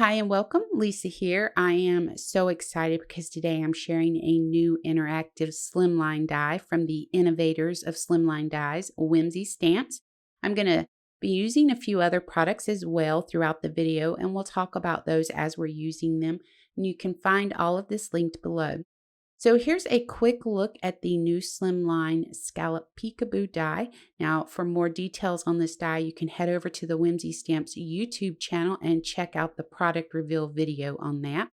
Hi and welcome, Lisa here. I am so excited because today I'm sharing a new interactive slimline die from the innovators of slimline dies, Whimsy Stamps. I'm going to be using a few other products as well throughout the video, and we'll talk about those as we're using them. And you can find all of this linked below. So here's a quick look at the new Slimline Scallop Peekaboo die. Now, for more details on this die, you can head over to the Whimsy Stamps YouTube channel and check out the product reveal video on that.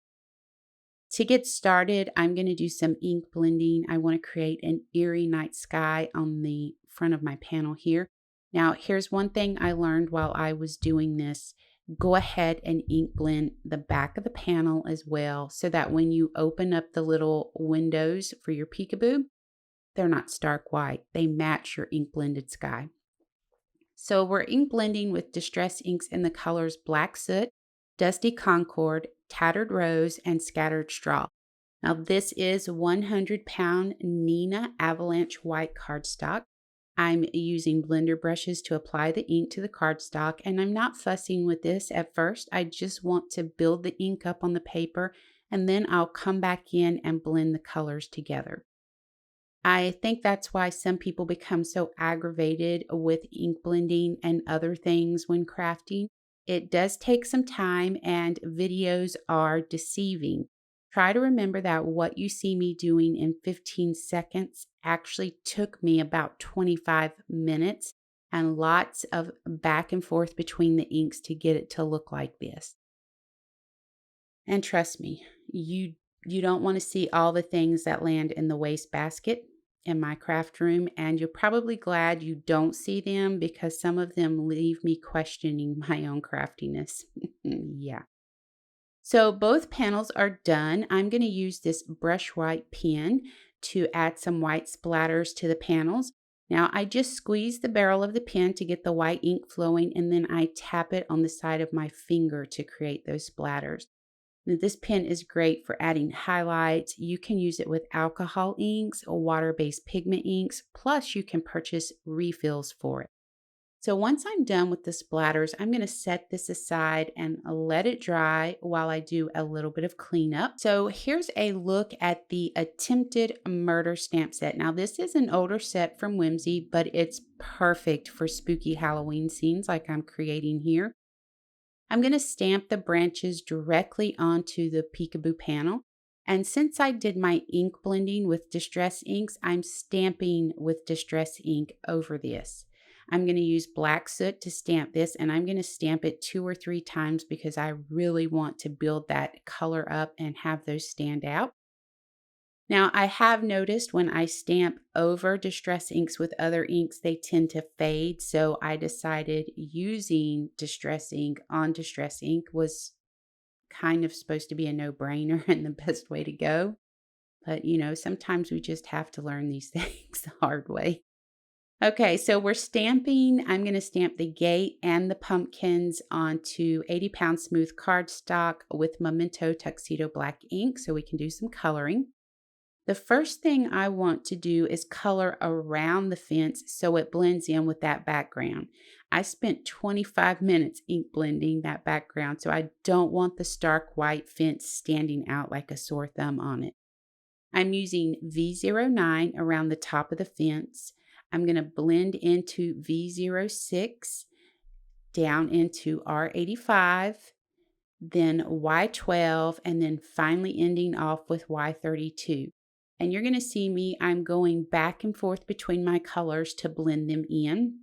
To get started, I'm going to do some ink blending. I want to create an eerie night sky on the front of my panel here. Now, here's one thing I learned while I was doing this. Go ahead and ink blend the back of the panel as well so that when you open up the little windows for your peekaboo, they're not stark white. They match your ink blended sky. So we're ink blending with Distress inks in the colors Black Soot, Dusty Concord, Tattered Rose, and Scattered Straw. Now this is 100-pound Nina Avalanche white cardstock. I'm using blender brushes to apply the ink to the cardstock, and I'm not fussing with this at first. I just want to build the ink up on the paper, and then I'll come back in and blend the colors together. I think that's why some people become so aggravated with ink blending and other things when crafting. It does take some time, and videos are deceiving. Try to remember that what you see me doing in 15 seconds actually took me about 25 minutes and lots of back and forth between the inks to get it to look like this. And trust me, you don't want to see all the things that land in the wastebasket in my craft room, and you're probably glad you don't see them because some of them leave me questioning my own craftiness. Yeah. So both panels are done. I'm going to use this brush white pen to add some white splatters to the panels. Now I just squeeze the barrel of the pen to get the white ink flowing, and then I tap it on the side of my finger to create those splatters. Now, this pen is great for adding highlights. You can use it with alcohol inks or water-based pigment inks, plus you can purchase refills for it. So once I'm done with the splatters, I'm going to set this aside and let it dry while I do a little bit of cleanup. So here's a look at the Attempted Murder stamp set. Now this is an older set from Whimsy, but it's perfect for spooky Halloween scenes like I'm creating here. I'm going to stamp the branches directly onto the Peekaboo panel. And since I did my ink blending with Distress inks, I'm stamping with Distress ink over this. I'm going to use Black Soot to stamp this, and I'm going to stamp it 2 or 3 times because I really want to build that color up and have those stand out. Now, I have noticed when I stamp over Distress inks with other inks, they tend to fade. So I decided using Distress ink on Distress ink was kind of supposed to be a no-brainer and the best way to go. But, you know, sometimes we just have to learn these things the hard way. Okay, so we're stamping. I'm going to stamp the gate and the pumpkins onto 80-pound smooth cardstock with Memento Tuxedo black ink so we can do some coloring. The first thing I want to do is color around the fence so it blends in with that background. I spent 25 minutes ink blending that background, so I don't want the stark white fence standing out like a sore thumb on it. I'm using V09 around the top of the fence. I'm going to blend into V06, down into R85, then Y12, and then finally ending off with Y32. And you're going to see me, I'm going back and forth between my colors to blend them in.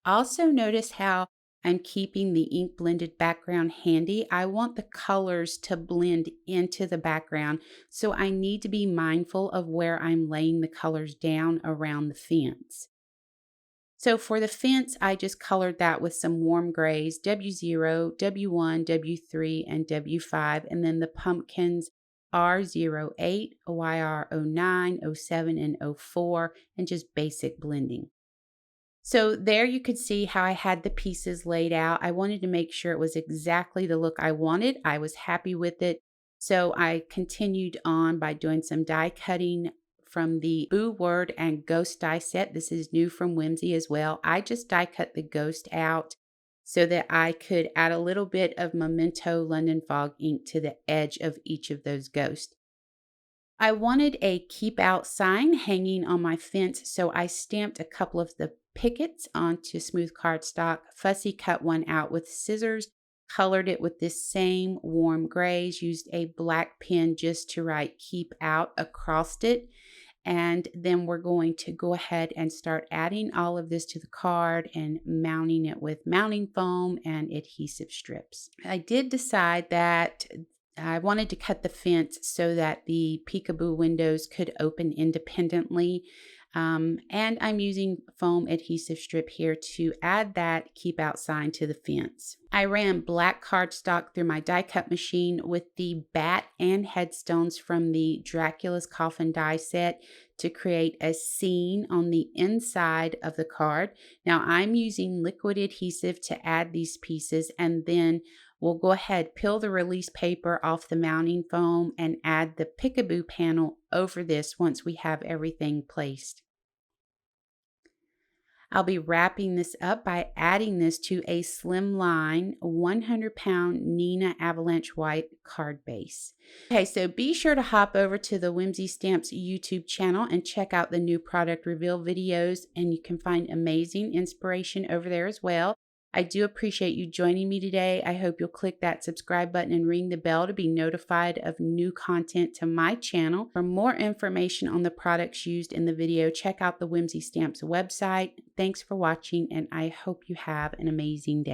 Also notice how I'm keeping the ink blended background handy. I want the colors to blend into the background, so I need to be mindful of where I'm laying the colors down around the fence. So for the fence, I just colored that with some warm grays, W0, W1, W3, and W5, and then the pumpkins R08, YR09, 07, and 04, and just basic blending. So there you could see how I had the pieces laid out. I wanted to make sure it was exactly the look I wanted. I was happy with it. So I continued on by doing some die cutting from the Boo Word and Ghost die set. This is new from Whimsy as well. I just die cut the ghost out so that I could add a little bit of Memento London Fog ink to the edge of each of those ghosts. I wanted a keep out sign hanging on my fence, so I stamped a couple of the pickets onto smooth cardstock, fussy cut one out with scissors, colored it with this same warm grays, used a black pen just to write keep out across it. And then we're going to go ahead and start adding all of this to the card and mounting it with mounting foam and adhesive strips. I did decide that I wanted to cut the fence so that the Peekaboo windows could open independently. And I'm using foam adhesive strip here to add that keep out sign to the fence. I ran black cardstock through my die cut machine with the bat and headstones from the Dracula's Coffin die set to create a scene on the inside of the card. Now I'm using liquid adhesive to add these pieces, and then we'll go ahead, peel the release paper off the mounting foam and add the Peekaboo panel over this once we have everything placed. I'll be wrapping this up by adding this to a Slimline 100-pound Neenah Avalanche White card base. Okay, so be sure to hop over to the Whimsy Stamps YouTube channel and check out the new product reveal videos, and you can find amazing inspiration over there as well. I do appreciate you joining me today. I hope you'll click that subscribe button and ring the bell to be notified of new content to my channel. For more information on the products used in the video, check out the Whimsy Stamps website. Thanks for watching, and I hope you have an amazing day.